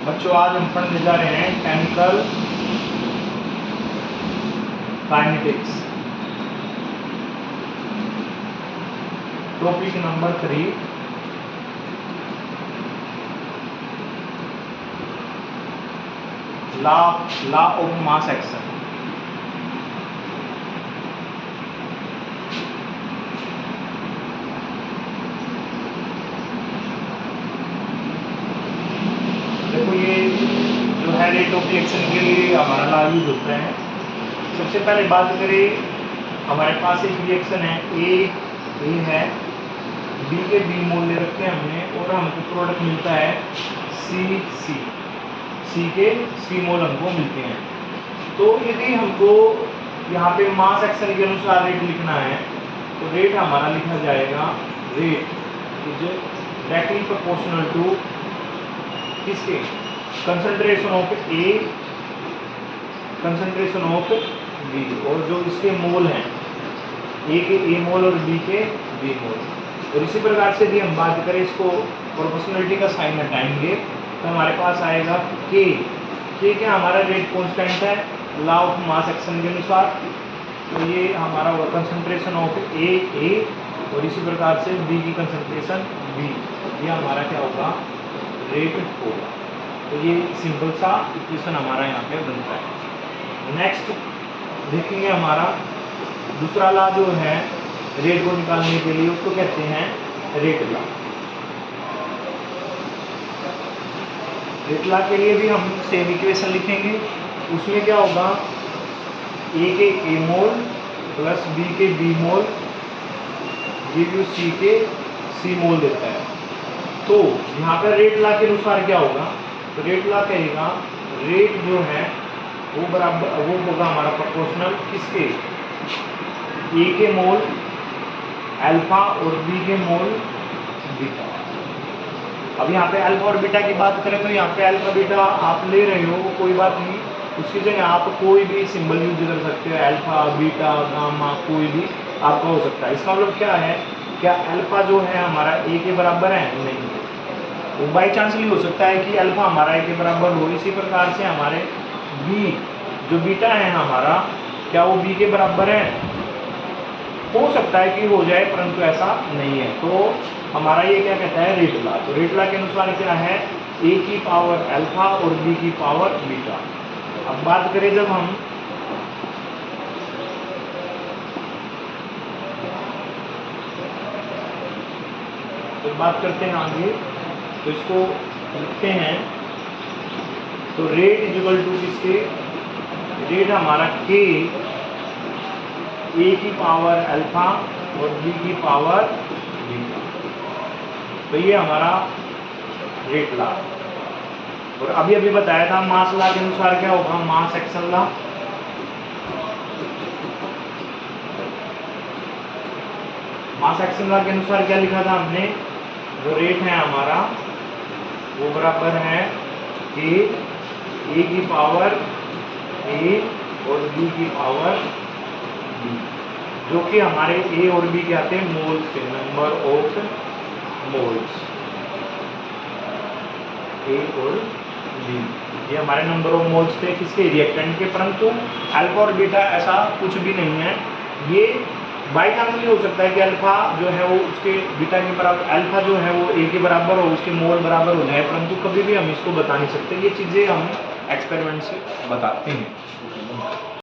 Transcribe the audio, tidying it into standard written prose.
बच्चों आज हम पढ़ने जा रहे हैं chemical kinetics, topic number 3, law of mass action. देखो ये जो है रेट ऑफ रिएक्शन के लिए हमारा लॉ यूज होता है। सबसे पहले बात करें, हमारे पास एक रिएक्शन है ए है, बी के बी मोल ले रखे हैं हमने और हमको प्रोडक्ट मिलता है सी के सी मोल हमको मिलते हैं। तो यदि हमको यहाँ पे मास एक्शन के अनुसार रेट लिखना है तो रेट हमारा लिखा जाएगा, rate is directly proportional to किसके, concentration of A, concentration of B, और जो इसके मोल हैं ए के ए मोल और बी के बी मोल। और इसी प्रकार से यदि हम बात करें, इसको प्रोपोर्शनलिटी का साइन हटाएंगे तो हमारे पास आएगा के क्या हमारा रेट कांस्टेंट है लॉ ऑफ मास एक्शन के अनुसार। तो ये हमारा होगा कंसंट्रेशन ऑफ ए और इसी प्रकार से बी की कंसंट्रेशन बी, ये हमारा क्या होगा, रेट होगा। तो ये सिंपल सा इक्वेशन हमारा यहाँ पे बनता है। नेक्स्ट देखेंगे हमारा दूसरा लॉ जो है रेट को निकालने के लिए, उसको कहते हैं रेट लॉ। रेट लॉ के लिए भी हम सेम इक्वेशन लिखेंगे। उसमें क्या होगा, ए के ए मोल प्लस बी के B mole give you see के सी मोल देता है। तो यहाँ पर रेट लॉ के अनुसार क्या होगा, तो रेट लॉ कहेगा रेट जो है वो बराबर वो होगा हमारा प्रोपोर्शनल किसके, ए के मोल अल्फा और बी के मोल बीटा। अब यहाँ पे अल्फा और बीटा की बात करें तो यहाँ पे अल्फा बीटा आप ले रहे हो कोई बात नहीं, उसकी जगह आप कोई भी सिंबल यूज कर सकते हो, अल्फा बीटा गामा कोई भी आपका हो सकता है। इसका मतलब क्या है, क्या अल्फा जो है हमारा ए के बराबर है, नहीं, वो बाई चांसली हो सकता है कि अल्फा हमारा ए के बराबर हो। इसी प्रकार से हमारे बी जो बीटा है हमारा, क्या वो बी के बराबर है, हो सकता है कि हो जाए परंतु ऐसा नहीं है। तो हमारा ये क्या कहता है, रेट लॉ। तो रेट लॉ के अनुसार क्या है, ए की पावर अल्फा और बी की पावर बीटा। अब बात करें जब हम तो बात करते हैं आगे, तो इसको लिखते हैं, तो रेट इज इक्वल टू किसके, रेट हमारा के ए की पावर अल्फा और बी की पावर बीटा। तो ये हमारा रेट लॉ। और अभी अभी बताया था मास लॉ के अनुसार क्या होगा, mass action law. Mass action law के अनुसार क्या लिखा था हमने, जो रेट है हमारा वो बराबर है ए की पावर ए और बी की पावर बी, जो कि हमारे ए और बी के आते हैं मोल्स के, नंबर ऑफ मोल्स, ए और बी ये हमारे नंबर ऑफ मोल्स थे किसके, रिएक्टेंट के। परंतु अल्फा और बीटा ऐसा कुछ भी नहीं है, ये बाई चांस भी हो सकता है कि अल्फा जो है वो उसके बीटा के बराबर, अल्फा जो है वो ए के बराबर हो, उसके मोल बराबर हो जाए, परंतु कभी भी हम इसको बता नहीं सकते। ये चीज़ें हम एक्सपेरिमेंट से बताते हैं।